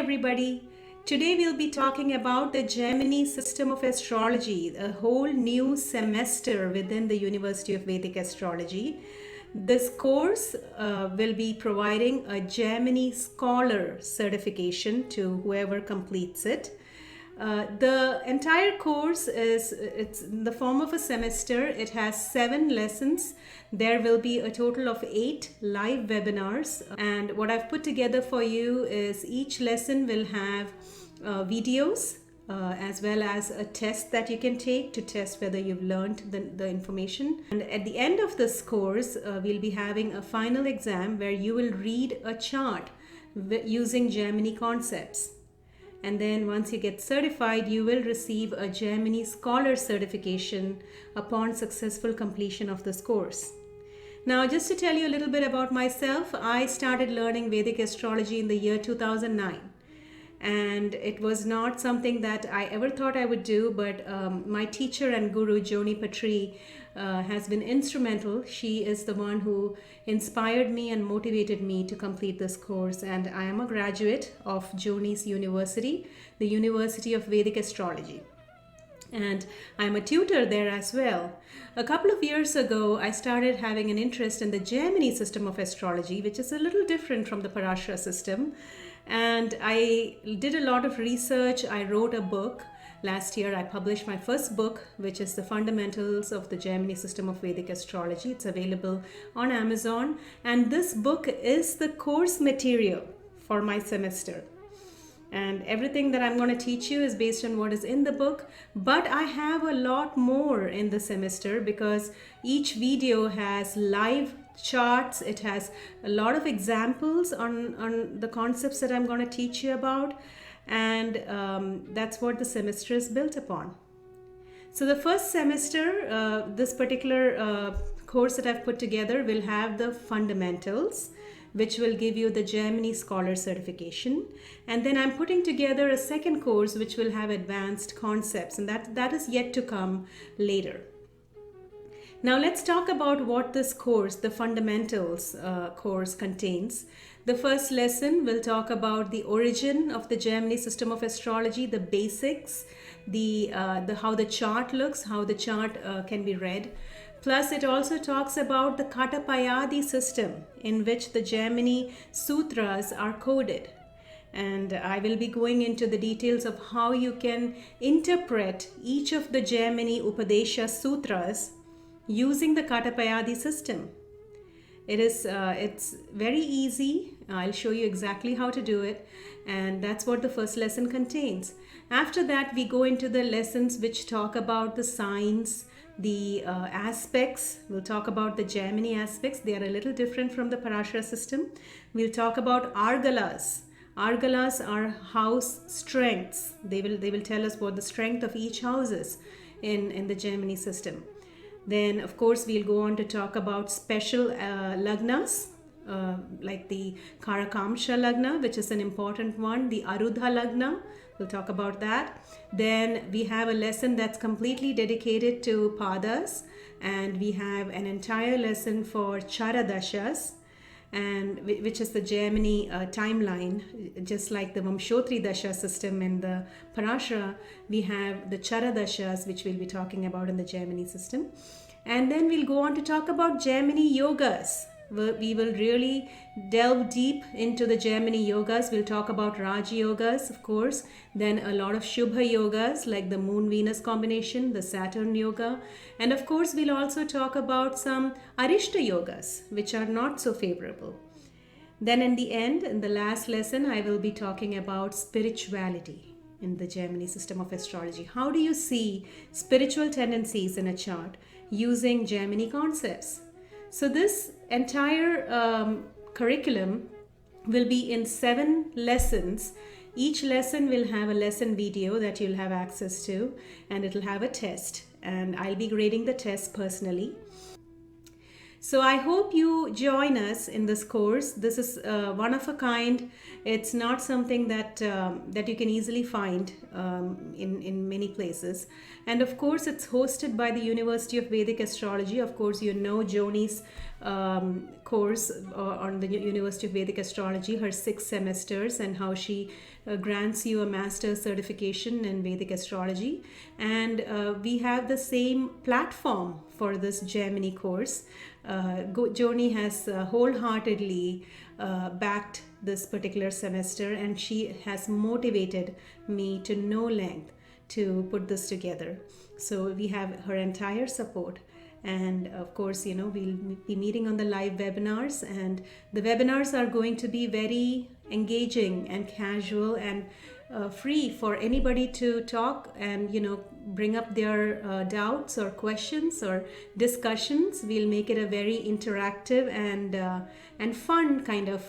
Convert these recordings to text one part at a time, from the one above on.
everybody. Today we'll be talking about the Jaimini system of astrology, a whole new semester within the University of Vedic Astrology. This course will be providing a Jaimini Scholar certification to whoever completes it. The entire course it's in the form of a semester. It has 7 lessons. There will be a total of 8 live webinars, and what I've put together for you is each lesson will have videos as well as a test that you can take to test whether you've learned the information. And at the end of this course, we'll be having a final exam where you will read a chart using Jaimini concepts. And then once you get certified, you will receive a Jaimini Scholar certification upon successful completion of this course. Now, just to tell you a little bit about myself, I started learning Vedic astrology in the year 2009. And it was not something that I ever thought I would do, but my teacher and guru, Joni Patri, has been instrumental. She is the one who inspired me and motivated me to complete this course. And I am a graduate of Joni's University, the University of Vedic Astrology. And I'm a tutor there as well. A couple of years ago, I started having an interest in the Jaimini system of astrology, which is a little different from the Parashara system. And I did a lot of research. I wrote a book. Last year, I published my first book, which is The Fundamentals of the Jaimini System of Vedic Astrology. It's available on Amazon. And this book is the course material for my semester. And everything that I'm going to teach you is based on what is in the book. But I have a lot more in the semester because each video has live charts. It has a lot of examples on the concepts that I'm going to teach you about. And that's what the semester is built upon. So the first semester, this particular course that I've put together will have the fundamentals, which will give you the Jaimini Scholar certification. And then I'm putting together a second course which will have advanced concepts, and that is yet to come later. Now let's talk about what this course, the fundamentals course, contains. The first lesson will talk about the origin of the Jaimini system of astrology, the basics, the how the chart looks, how the chart can be read. Plus, it also talks about the Katapayadi system in which the Jaimini sutras are coded. And I will be going into the details of how you can interpret each of the Jaimini Upadesha sutras using the Katapayadi system. It's very easy. I'll show you exactly how to do it, and that's what the first lesson contains. After that, we go into the lessons which talk about the signs, the aspects. We'll talk about the Jaimini aspects. They are a little different from the Parashara system. We'll talk about Argalas. Argalas are house strengths. They will tell us what the strength of each house is in the Jaimini system. Then, of course, we'll go on to talk about special lagnas, like the Karakamsha lagna, which is an important one, the Arudha lagna. We'll talk about that. Then we have a lesson that's completely dedicated to Padas, and we have an entire lesson for Charadashas, and which is the Jaimini timeline. Just like the Vamshotri Dasha system in the Parashara, we have the Charadashas, which we'll be talking about in the Jaimini system. And then we'll go on to talk about Jaimini yogas. We will really delve deep into the Jaimini yogas. We'll talk about Raj yogas, of course, then a lot of Shubha yogas like the Moon-Venus combination, the Saturn yoga, and of course we'll also talk about some Arishta yogas, which are not so favorable. Then in the end, in the last lesson, I will be talking about spirituality in the Jaimini system of astrology. How do you see spiritual tendencies in a chart using Jaimini concepts? So this entire curriculum will be in 7 lessons. Each lesson will have a lesson video that you'll have access to, and it'll have a test, and I'll be grading the test personally. So I hope you join us in this course. This is one of a kind. It's not something that you can easily find in many places. And of course, it's hosted by the University of Vedic Astrology. Of course, you know Joni's course on the University of Vedic Astrology, her 6 semesters, and how she grants you a master's certification in Vedic Astrology. And we have the same platform for this Jaimini course. Joni has wholeheartedly backed this particular semester, and she has motivated me to no length to put this together. So we have her entire support. And of course, we'll be meeting on the live webinars, and the webinars are going to be very engaging and casual and free for anybody to talk and bring up their doubts or questions or discussions. We'll make it a very interactive and fun kind of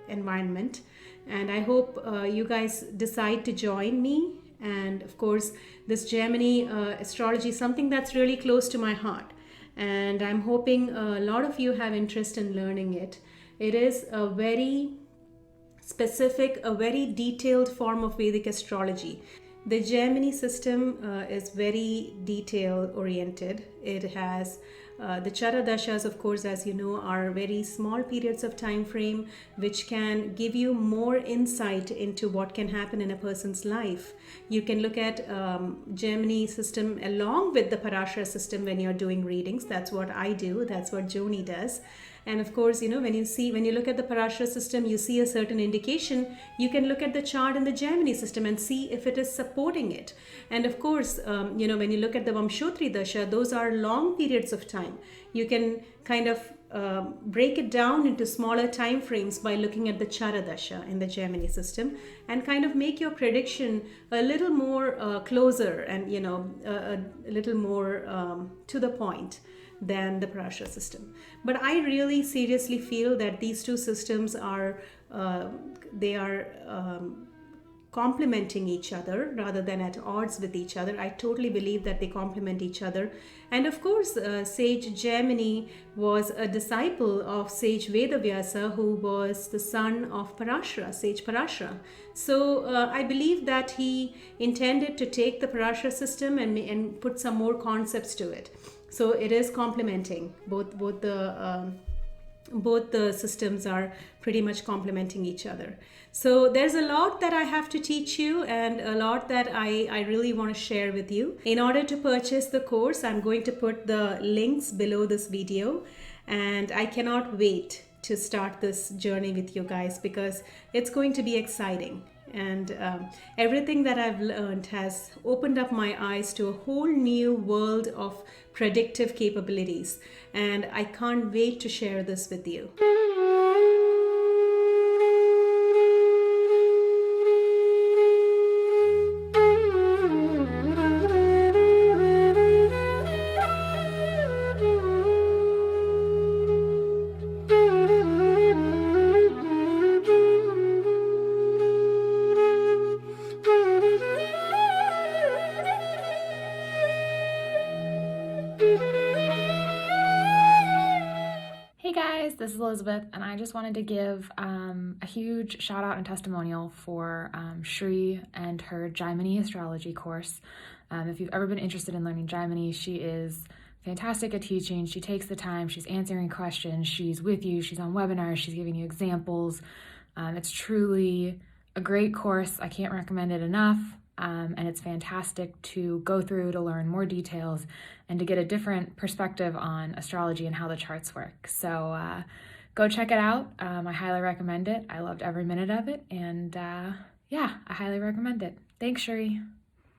environment, and I hope you guys decide to join me. And of course, this Jaimini astrology is something that's really close to my heart, and I'm hoping a lot of you have interest in learning it. It is a very specific, a very detailed form of Vedic astrology. The Jaimini system is very detail oriented. It has the Chara Dashas, of course, as you know, are very small periods of time frame which can give you more insight into what can happen in a person's life. You can look at Jaimini system along with the Parashara system when you're doing readings. That's what I do. That's what Joni does. And of course, when you look at the Parashara system, you see a certain indication. You can look at the chart in the Jaimini system and see if it is supporting it. And of course, when you look at the Vamshotri Dasha, those are long periods of time. You can kind of break it down into smaller time frames by looking at the Chara Dasha in the Jaimini system and kind of make your prediction a little more closer and, a little more to the point than the Parashara system. But I really seriously feel that these two systems are complementing each other rather than at odds with each other. I totally believe that they complement each other. And of course, Sage Jaimini was a disciple of Sage Vedavyasa, who was the son of Parashara, Sage Parashara. So I believe that he intended to take the Parashara system and put some more concepts to it. So it is complementing. Both the systems are pretty much complementing each other. So there's a lot that I have to teach you and a lot that I really want to share with you. In order to purchase the course, I'm going to put the links below this video, and I cannot wait to start this journey with you guys because it's going to be exciting. And everything that I've learned has opened up my eyes to a whole new world of predictive capabilities, and I can't wait to share this with you. This is Elizabeth, and I just wanted to give a huge shout out and testimonial for Shri and her Jaimini astrology course. If you've ever been interested in learning Jaimini, she is fantastic at teaching. She takes the time, she's answering questions, she's with you, she's on webinars, she's giving you examples. It's truly a great course. I can't recommend it enough. And it's fantastic to go through to learn more details and to get a different perspective on astrology and how the charts work. So go check it out. I highly recommend it. I loved every minute of it. And yeah, I highly recommend it. Thanks, Shuri.